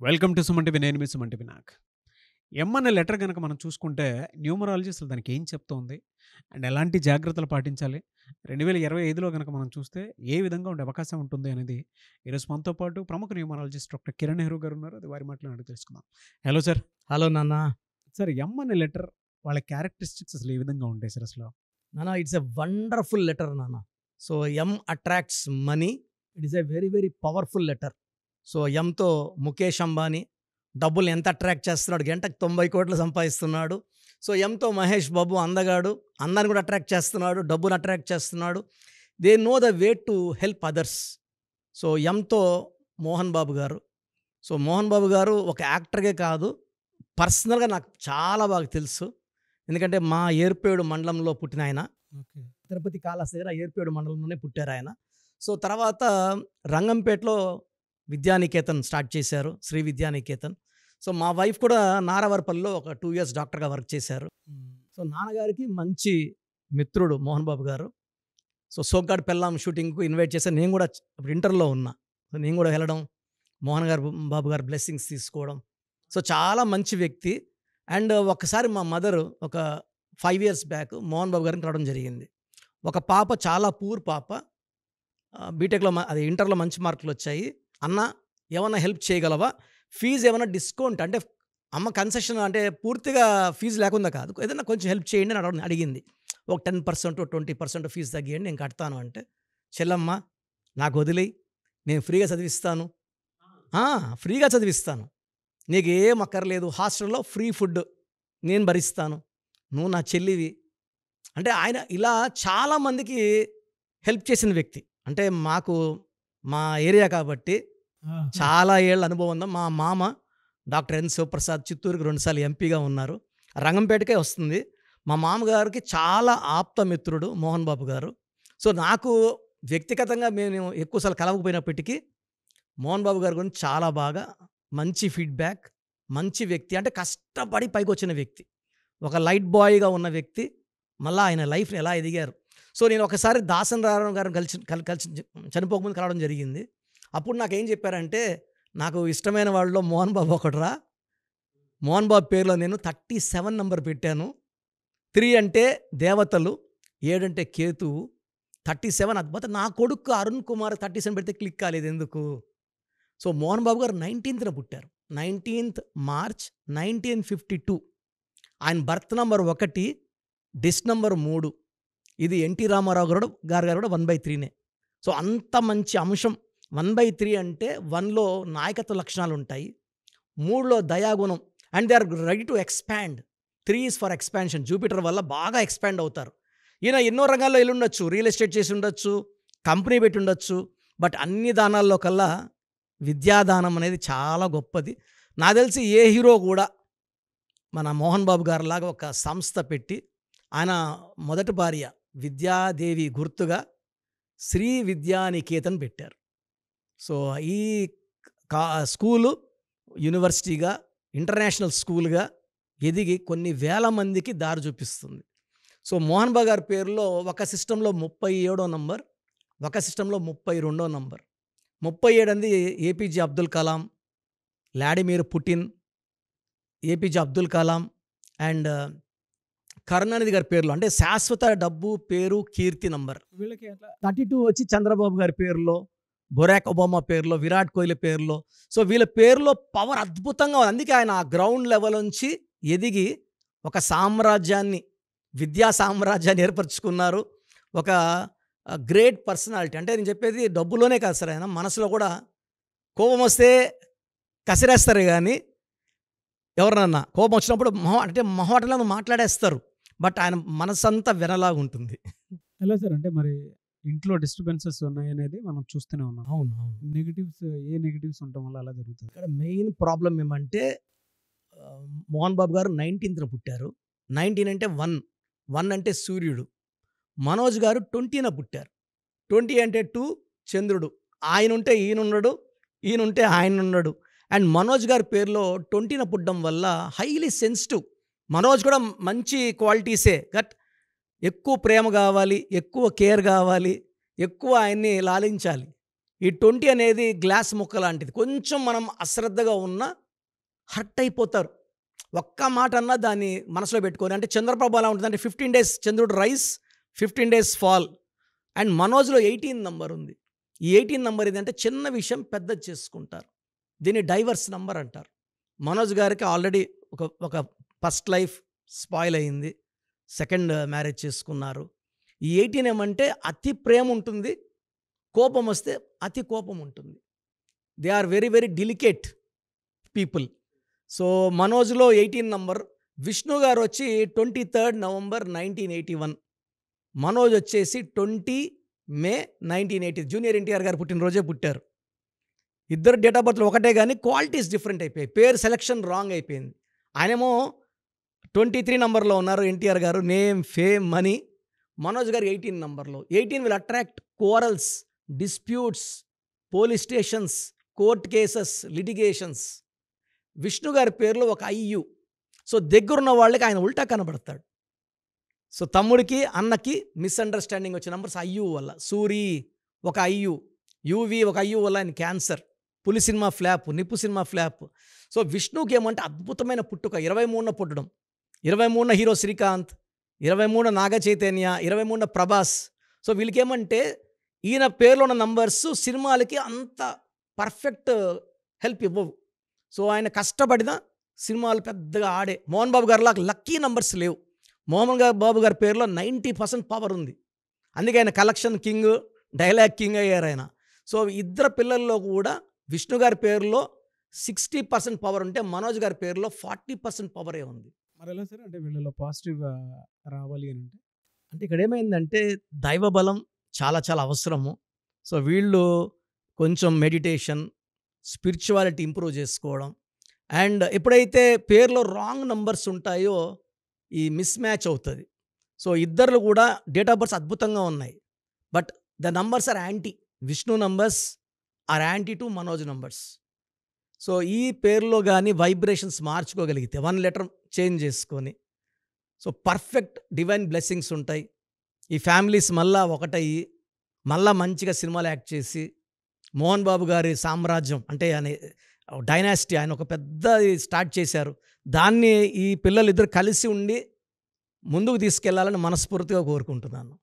Welcome to Suman TV. నేను మీ Suman TV Nag. ఎం అనే letter గనక మనం చూసుకుంటే న్యూమరాలజీ అసలు దానికి ఏం చెప్తోంది? అండ్ ఎలాంటి జాగ్రత్తలు పాటించాలి? 2025లో గనక మనం చూస్తే ఏ విధంగా ఉండే అవకాశం ఉంటుంది అనేది ఈరోజు మనతో పాటు ప్రముఖ న్యూమరాలజిస్ట్ డాక్టర్ కిరణ్ నెహ్రూ గారు ఉన్నారు. అది వారి మాటలో అడిగి తెలుసుకుందాం. Hello sir. హలో నాన్న. సార్, ఎం అనే లెటర్ వాళ్ళ క్యారెక్టరిస్టిక్స్ అసలు ఏ విధంగా ఉంటాయి సార్ అసలు? నాన్న, ఇట్స్ ఎ వండర్ఫుల్ లెటర్ నాన్న. So M attracts money. It is a very very powerful letter. So ఎంతో ముఖేష్ అంబానీ డబ్బులు ఎంత అట్రాక్ట్ చేస్తున్నాడు, గంటకు 90 కోట్లు సంపాదిస్తున్నాడు. సో ఎంతో మహేష్ బాబు అందగాడు, అందాన్ని కూడా అట్రాక్ట్ చేస్తున్నాడు, డబ్బును అట్రాక్ట్ చేస్తున్నాడు. They know the way to help others. So ఎంతో మోహన్ బాబు గారు. సో మోహన్ బాబు గారు ఒక యాక్టర్గే కాదు, పర్సనల్గా నాకు చాలా బాగా తెలుసు. ఎందుకంటే మా ఏర్పేడు మండలంలో పుట్టిన ఆయన. తిరుపతి కాళహస్తి దగ్గర ఏర్పేడు మండలంలోనే పుట్టారు ఆయన. సో తర్వాత రంగంపేటలో విద్యానికేతన్ స్టార్ట్ చేశారు, శ్రీ విద్యానికేతన్. సో మా వైఫ్ కూడా నారావారిపల్లిలో ఒక 2 years డాక్టర్గా వర్క్ చేశారు. సో నాన్నగారికి మంచి మిత్రుడు మోహన్ బాబు గారు. సో సోగ్గాడ్ పెళ్ళాం షూటింగ్కు ఇన్వైట్ చేశారు. నేను కూడా అప్పుడు ఇంటర్లో ఉన్నా. సో నేను కూడా వెళ్ళడం, బాబు గారు బ్లెస్సింగ్స్ తీసుకోవడం. సో చాలా మంచి వ్యక్తి. అండ్ ఒకసారి మా మదర్ ఒక 5 years బ్యాక్ మోహన్ బాబు గారిని రావడం జరిగింది. ఒక పాప, చాలా పూర్ పాప, బీటెక్లో అది ఇంటర్లో మంచి మార్కులు వచ్చాయి. అన్న, ఏమన్నా హెల్ప్ చేయగలవా? ఫీజు ఏమైనా డిస్కౌంట్ అంటే అమ్మ కన్సెషన్ అంటే పూర్తిగా ఫీజు లేకుండా కాదు, ఏదైనా కొంచెం హెల్ప్ చేయండి అని అడిగింది. ఒక 10% 20% ఫీజు తగ్గియండి, నేను కడతాను అంటే, చెల్లమ్మ నాకు వదిలేయి, నేను ఫ్రీగా చదివిస్తాను, ఫ్రీగా చదివిస్తాను, నీకు ఏం అక్కర్లేదు, హాస్టల్లో ఫ్రీ ఫుడ్ నేను భరిస్తాను, నువ్వు నా చెల్లివి అంటే ఆయన ఇలా చాలామందికి హెల్ప్ చేసిన వ్యక్తి. అంటే మాకు మా ఏరియా కాబట్టి చాలా ఏళ్ళ అనుభవం ఉంది. మా మామ డాక్టర్ ఎన్ శివప్రసాద్ చిత్తూరుకి 2 సార్లు ఎంపీగా ఉన్నారు, రంగంపేటకే వస్తుంది. మా మామగారికి చాలా ఆప్త మిత్రుడు మోహన్ బాబు గారు. సో నాకు వ్యక్తిగతంగా మేము ఎక్కువసార్లు కలవకపోయినప్పటికీ మోహన్ బాబు గారి గురించి చాలా బాగా, మంచి ఫీడ్బ్యాక్, మంచి వ్యక్తి. అంటే కష్టపడి పైకి వచ్చిన వ్యక్తి, ఒక లైట్ బాయ్గా ఉన్న వ్యక్తి. మళ్ళీ ఆయన లైఫ్ని ఎలా ఎదిగారు. సో నేను ఒకసారి దాసన్ రావు గారిని కలిసి చనిపోకముందు కలవడం జరిగింది. అప్పుడు నాకేం చెప్పారంటే, నాకు ఇష్టమైన వాళ్ళలో మోహన్ బాబు ఒకడురా, మోహన్ బాబు పేరులో నేను 37 నంబర్ పెట్టాను. 3 అంటే దేవతలు, 7 అంటే కేతువు, 37 అద్భుత. నా కొడుకు అరుణ్ కుమార్ 37 పెడితే క్లిక్ కాలేదు ఎందుకు? సో మోహన్ బాబు గారు 19th పుట్టారు, 19th March 1952. ఆయన బర్త్ నంబర్ 1, డిస్ నంబర్ 3. ఇది ఎన్టీ రామారావు గారు కూడా 1/3నే. సో అంత మంచి అంశం. 1/3 అంటే 1లో నాయకత్వ లక్షణాలు ఉంటాయి, 3లో దయాగుణం. And they are ready to expand. 3 is for expansion. Jupiter వల్ల బాగా ఎక్స్పాండ్ అవుతారు. ఈయన ఎన్నో రంగాల్లో వెళ్ళి ఉండొచ్చు, రియల్ ఎస్టేట్ చేసి ఉండొచ్చు, కంపెనీ పెట్టి ఉండొచ్చు. బట్ అన్ని దానాల్లో కల్లా విద్యాదానం అనేది చాలా గొప్పది. నాకు తెలిసి ఏ హీరో కూడా మన మోహన్ బాబు గారిలాగా ఒక సంస్థ పెట్టి, ఆయన మొదటి భార్య విద్యాదేవి గుర్తుగా శ్రీ విద్యానికేతన్ పెట్టారు. సో ఈ స్కూలు యూనివర్సిటీగా, ఇంటర్నేషనల్ స్కూల్గా ఎదిగి కొన్ని వేల మందికి దారి చూపిస్తుంది. సో మోహన్ బాబు గారి పేరులో ఒక సిస్టంలో 37వ నంబర్, ఒక సిస్టంలో 32వ నంబర్. 37 అంది APJ Abdul Kalam, Vladimir Putin, APJ Abdul Kalam and Karunanidhi గారి పేర్లో, అంటే శాశ్వత డబ్బు, పేరు, కీర్తి నంబర్. వీళ్ళకి ఎట్లా? 32 వచ్చి చంద్రబాబు గారి పేరులో, బొరాక్ ఒబామా పేరులో, విరాట్ కోహ్లీ పేరులో. సో వీళ్ళ పేరులో పవర్ అద్భుతంగా ఉంది. అందుకే ఆయన ఆ గ్రౌండ్ లెవెల్ నుంచి ఎదిగి ఒక సామ్రాజ్యాన్ని, విద్యా సామ్రాజ్యాన్ని ఏర్పరచుకున్నారు. ఒక గ్రేట్ పర్సనాలిటీ. అంటే నేను చెప్పేది డబ్బులోనే కాదు సార్, ఆయన మనసులో కూడా కోపం వస్తే కసిరేస్తారు, కానీ ఎవరినన్నా కోపం వచ్చినప్పుడు మొహమాటంగా మాట్లాడేస్తారు. బట్ ఆయన మనసంతా వెనలాగా ఉంటుంది. ఎలా సార్? అంటే మరి ఇంట్లో డిస్టర్బెన్సెస్ ఉన్నాయనేది మనం చూస్తూనే ఉన్నాం. అవును. నెగిటివ్స్ ఉండటం వల్ల అలా జరుగుతుంది. ఇక్కడ మెయిన్ ప్రాబ్లం ఏమంటే, మోహన్ బాబు గారు 19th పుట్టారు. 19 అంటే 1 అంటే సూర్యుడు. మనోజ్ గారు 20న పుట్టారు. 20 అంటే 2 చంద్రుడు. ఆయన ఉంటే ఈయనున్నాడు, ఈయనుంటే ఆయన ఉన్నాడు. అండ్ మనోజ్ గారి పేరులో 20న పుట్టడం వల్ల హైలీ సెన్సిటివ్. మనోజ్ కూడా మంచి క్వాలిటీసే, బట్ ఎక్కువ ప్రేమ కావాలి, ఎక్కువ కేర్ కావాలి, ఎక్కువ ఆయన్ని లాలించాలి. ఈ 20 అనేది గ్లాస్ ముక్క లాంటిది. కొంచెం మనం అశ్రద్ధగా ఉన్నా హర్ట్ అయిపోతారు. ఒక్క మాట అన్నా దాన్ని మనసులో పెట్టుకొని, అంటే చంద్రప్రభ ఎలా ఉంటుందంటే 15 డేస్ చంద్రుడు రైస్, 15 డేస్ ఫాల్. అండ్ మనోజ్లో 18 నంబర్ ఉంది. ఈ 18 నంబర్ ఏంటంటే చిన్న విషయం పెద్దది చేసుకుంటారు. దీన్ని డైవర్స్ నంబర్ అంటారు. మనోజ్ గారికి ఆల్రెడీ ఒక ఫస్ట్ లైఫ్ స్పాయిల్ అయింది, సెకండ్ మ్యారేజ్ చేసుకున్నారు. ఈ 18 ఏమంటే అతి ప్రేమ ఉంటుంది, కోపం వస్తే అతి కోపం ఉంటుంది. They are very very delicate people. So మనోజ్లో 18 నంబర్. విష్ణు గారు వచ్చి 23 నవంబర్ 1981, మనోజ్ వచ్చేసి 20 మే 1980. జూనియర్ ఎన్టీఆర్ గారు పుట్టినరోజే పుట్టారు. ఇద్దరు డేట్ ఆఫ్ బర్త్లు ఒకటే, కానీ క్వాలిటీస్ డిఫరెంట్ అయిపోయాయి. పేరు సెలక్షన్ రాంగ్ అయిపోయింది. ఆయనేమో 23 నంబర్లో ఉన్నారు ఎన్టీఆర్ గారు, నేమ్, ఫేమ్, మనీ. మనోజ్ గారు 18 నంబర్లో. 18 will attract corals, disputes, police stations, court cases, litigations. Vishnu గారి పేరులో ఒక ఐయు. సో దగ్గరున్న వాళ్ళకి ఆయన ఉల్టా కనబడతాడు. సో తమ్ముడికి అన్నకి మిస్అండర్స్టాండింగ్ వచ్చే నంబర్స్ ఐయు వల్ల. సూరి ఒక ఐయు, యూవి ఒక ఐయు వల్ల ఆయన క్యాన్సర్. పులి సినిమా ఫ్లాప్, నిప్పు సినిమా ఫ్లాప్. సో విష్ణుకి ఏమంటే అద్భుతమైన పుట్టుక. 23న పుట్టడం, 23న హీరో శ్రీకాంత్, 23న నాగ చైతన్య, 23న ప్రభాస్. సో వీళ్ళకేమంటే ఈయన పేరులో ఉన్న నంబర్స్ సినిమాలకి అంత పర్ఫెక్ట్ హెల్ప్ ఇవ్వవు. సో ఆయన కష్టపడిన సినిమాలు పెద్దగా ఆడే. మోహన్ బాబు గారిలా లక్కీ నంబర్స్ లేవు. మోహన్ బాబు గారి పేరులో 90% పవర్ ఉంది. అందుకే ఆయన కలెక్షన్ కింగ్, డైలాగ్ కింగ్ అయ్యారు ఆయన. సో ఇద్దరు పిల్లల్లో కూడా విష్ణు గారి పేరులో 60% పవర్ ఉంటే మనోజ్ గారి పేరులో 40% పవరే ఉంది. మరి ఎలా సార్, అంటే వీళ్ళలో పాజిటివ్ రావాలి అని అంటే ఇక్కడ ఏమైందంటే దైవ బలం చాలా చాలా అవసరము. సో వీళ్ళు కొంచెం మెడిటేషన్, స్పిరిచువాలిటీ ఇంప్రూవ్ చేసుకోవడం. అండ్ ఎప్పుడైతే పేరులో రాంగ్ నంబర్స్ ఉంటాయో ఈ మిస్ మ్యాచ్ అవుతుంది. సో ఇద్దరు కూడా డేట్ ఆఫ్ బర్త్స్ అద్భుతంగా ఉన్నాయి, but the numbers are anti. Vishnu numbers are anti to Manoj numbers. So ఈ పేరులో కానీ వైబ్రేషన్స్ మార్చుకోగలిగితే 1 లెటర్ చేంజ్ చేసుకొని, సో పర్ఫెక్ట్ డివైన్ బ్లెస్సింగ్స్ ఉంటాయి. ఈ ఫ్యామిలీస్ మళ్ళా ఒకటయ్యి మళ్ళా మంచిగా సినిమాలు యాక్ట్ చేసి, మోహన్ బాబు గారి సామ్రాజ్యం అంటే ఆయన డైనాసిటీ, ఆయన ఒక పెద్ద స్టార్ట్ చేశారు. దాన్ని ఈ పిల్లలు ఇద్దరు కలిసి ఉండి ముందుకు తీసుకెళ్లాలని మనస్ఫూర్తిగా కోరుకుంటున్నాను.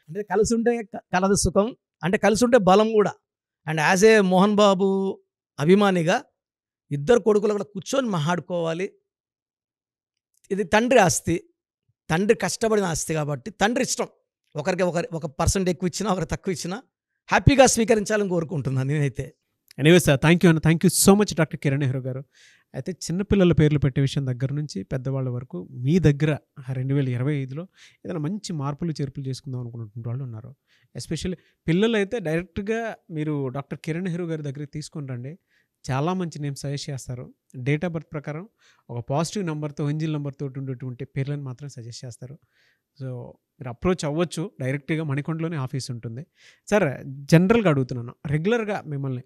అంటే కలిసి ఉంటే కలదు సుఖం, అంటే కలిసి ఉంటే బలం కూడా. And as a Mohan Babu అభిమానిగా ఇద్దరు కొడుకులు కూడా కూర్చొని మాట్లాడుకోవాలి. ఇది తండ్రి ఆస్తి, తండ్రి కష్టపడిన ఆస్తి కాబట్టి తండ్రి ఇష్టం. ఒకరికి ఒక పర్సెంట్ ఎక్కువ ఇచ్చినా, ఒకరికి తక్కువ ఇచ్చినా హ్యాపీగా స్వీకరించాలని కోరుకుంటున్నాను నేనైతే. ఎనీవే సార్, థ్యాంక్ యూ అన్న, thank you so much doctor Kiran Nehru గారు. అయితే చిన్నపిల్లల పేర్లు పెట్టే విషయం దగ్గర నుంచి పెద్దవాళ్ళ వరకు మీ దగ్గర 2025లో ఏదైనా మంచి మార్పులు చేర్పులు చేసుకుందాం అనుకున్నటువంటి వాళ్ళు ఉన్నారు. ఎస్పెషల్లీ పిల్లలు అయితే డైరెక్ట్గా మీరు డాక్టర్ కిరణ్ నెహ్రూ గారి దగ్గరికి తీసుకొని రండి. చాలా మంచి నేమ్స్ సజెస్ట్ చేస్తారు. డేట్ ఆఫ్ బర్త్ ప్రకారం ఒక పాజిటివ్ నెంబర్తో, ఎంజిల్ నెంబర్తో ఉండేటువంటి పేర్లను మాత్రం సజెస్ట్ చేస్తారు. సో మీరు అప్రోచ్ అవ్వచ్చు డైరెక్ట్గా. మణికొండలోనే ఆఫీస్ ఉంటుంది. సార్ జనరల్గా అడుగుతున్నాను, రెగ్యులర్గా మిమ్మల్ని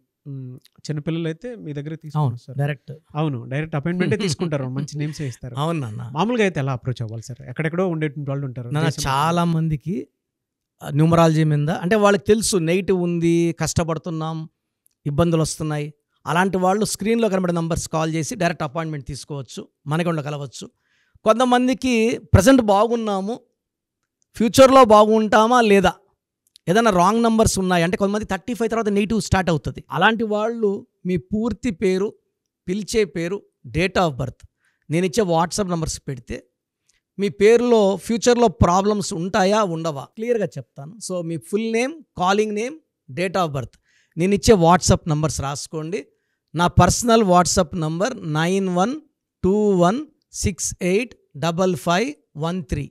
చిన్నపిల్లలు అయితే మీ దగ్గర తీసుకుంటారు డైరెక్ట్? అవును, డైరెక్ట్ అపాయింట్మెంటే తీసుకుంటారు, మంచి నేమ్స్ ఇస్తారు. అవునన్నా. మామూలుగా అయితే ఎలా అప్రోచ్ అవ్వాలి సార్? ఎక్కడెక్కడో ఉండేటువంటి వాళ్ళు ఉంటారు. చాలా మందికి న్యూమరాలజీ మీద అంటే వాళ్ళకి తెలుసు నెగిటివ్ ఉంది, కష్టపడుతున్నాం, ఇబ్బందులు వస్తున్నాయి. అలాంటి వాళ్ళు స్క్రీన్లో కనబడే నంబర్స్ కాల్ చేసి డైరెక్ట్ అపాయింట్మెంట్ తీసుకోవచ్చు, మనకుండా కలవచ్చు. కొంతమందికి ప్రజెంట్ బాగున్నాము, ఫ్యూచర్లో బాగుంటామా లేదా, ఏదైనా రాంగ్ నంబర్స్ ఉన్నాయి అంటే కొంతమంది 35 తర్వాత నెగిటివ్ స్టార్ట్ అవుతుంది. అలాంటి వాళ్ళు మీ పూర్తి పేరు, పిలిచే పేరు, డేట్ ఆఫ్ బర్త్, నేను ఇచ్చే వాట్సాప్ నంబర్స్ పెడితే మీ పేరులో ఫ్యూచర్లో ప్రాబ్లమ్స్ ఉంటాయా ఉండవా క్లియర్గా చెప్తాను. So me full name, calling name, date of birth, నేను ఇచ్చే వాట్సాప్ నంబర్స్ రాసుకోండి. నా personal WhatsApp number 9121685513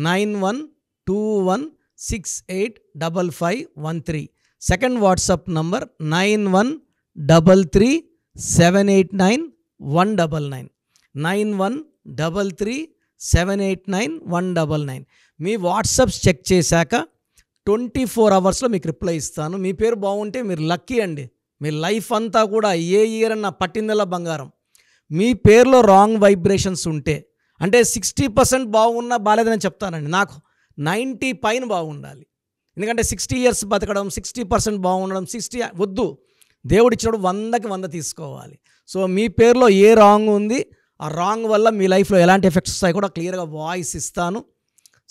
9121685513. Second WhatsApp number 9133789199 9133789199. మీ వాట్సాప్స్ చెక్ చేశాక 24 అవర్స్లో మీకు రిప్లై ఇస్తాను. మీ పేరు బాగుంటే మీరు లక్కీ అండి. మీ లైఫ్ అంతా కూడా ఏ ఇయర్ అన్న పట్టిందల్లా బంగారం. మీ పేరులో రాంగ్ వైబ్రేషన్స్ ఉంటే, అంటే 60% బాగున్నా బాగాలేదని చెప్తానండి, నాకు 90 పైన బాగుండాలి. ఎందుకంటే 60 ఇయర్స్ బతకడం, 60% బాగుండడం, 60 వద్దు. దేవుడు ఇచ్చినప్పుడు 100కి 100 తీసుకోవాలి. సో మీ పేరులో ఏ రాంగ్ ఉంది, ఆ రాంగ్ వల్ల మీ లైఫ్లో ఎలాంటి ఎఫెక్ట్స్ వస్తాయి కూడా క్లియర్గా వాయిస్ ఇస్తాను.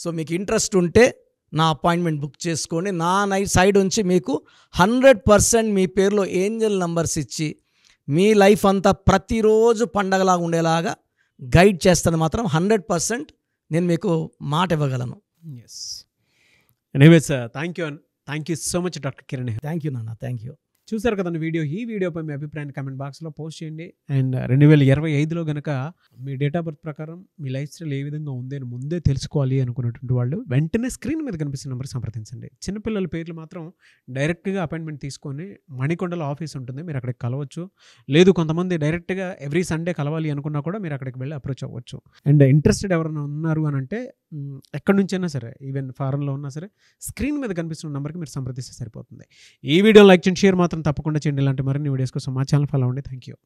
సో మీకు ఇంట్రెస్ట్ ఉంటే నా అపాయింట్మెంట్ బుక్ చేసుకోండి. నా సైడ్ నుంచి మీకు 100% మీ పేరులో ఏంజల్ నంబర్స్ ఇచ్చి మీ లైఫ్ అంతా ప్రతిరోజు పండగలాగా ఉండేలాగా గైడ్ చేస్తాను. మాత్రం 100% నేను మీకు మాట ఇవ్వగలను. Yes. Anyways thank you so much doctor Kiran. Thank you నాన్న, థ్యాంక్ యూ. చూసారు కదండి వీడియో. ఈ వీడియోపై మీ అభిప్రాయాన్ని కామెంట్ బాక్స్లో పోస్ట్ చేయండి. అండ్ 2025లో కనుక మీ డేట్ ఆఫ్ బర్త్ ప్రకారం మీ లైఫ్ స్టైల్ ఏ విధంగా ఉంది అని ముందే తెలుసుకోవాలి అనుకున్నటువంటి వాళ్ళు వెంటనే స్క్రీన్ మీద కనిపిస్తున్న నెంబర్ సంప్రదించండి. చిన్నపిల్లల పేర్లు మాత్రం డైరెక్ట్గా అపాయింట్మెంట్ తీసుకొని మణికొండలో ఆఫీస్ ఉంటుంది, మీరు అక్కడికి కలవచ్చు. లేదు కొంతమంది డైరెక్ట్గా ఎవ్రీ సండే కలవాలి అనుకున్నా కూడా మీరు అక్కడికి వెళ్ళి అప్రోచ్ అవ్వచ్చు. అండ్ ఇంట్రెస్టెడ్ ఎవరైనా ఉన్నారు అని అంటే ఎక్కడి నుంచైనా సరే, ఈవెన్ ఫారెన్లో ఉన్నా సరే, స్క్రీన్ మీద కనిపిస్తున్న నెంబర్కి మీరు సంప్రదిస్తే సరిపోతుంది. ఈ వీడియో లైక్ చేయండి, షేర్ మాత్రం తప్పకుండా చేయండి. ఇలాంటి మరిన్ని వీడియోస్ కోసం మా ఛానల్ ఫాలో అవ్వండి. Thank you.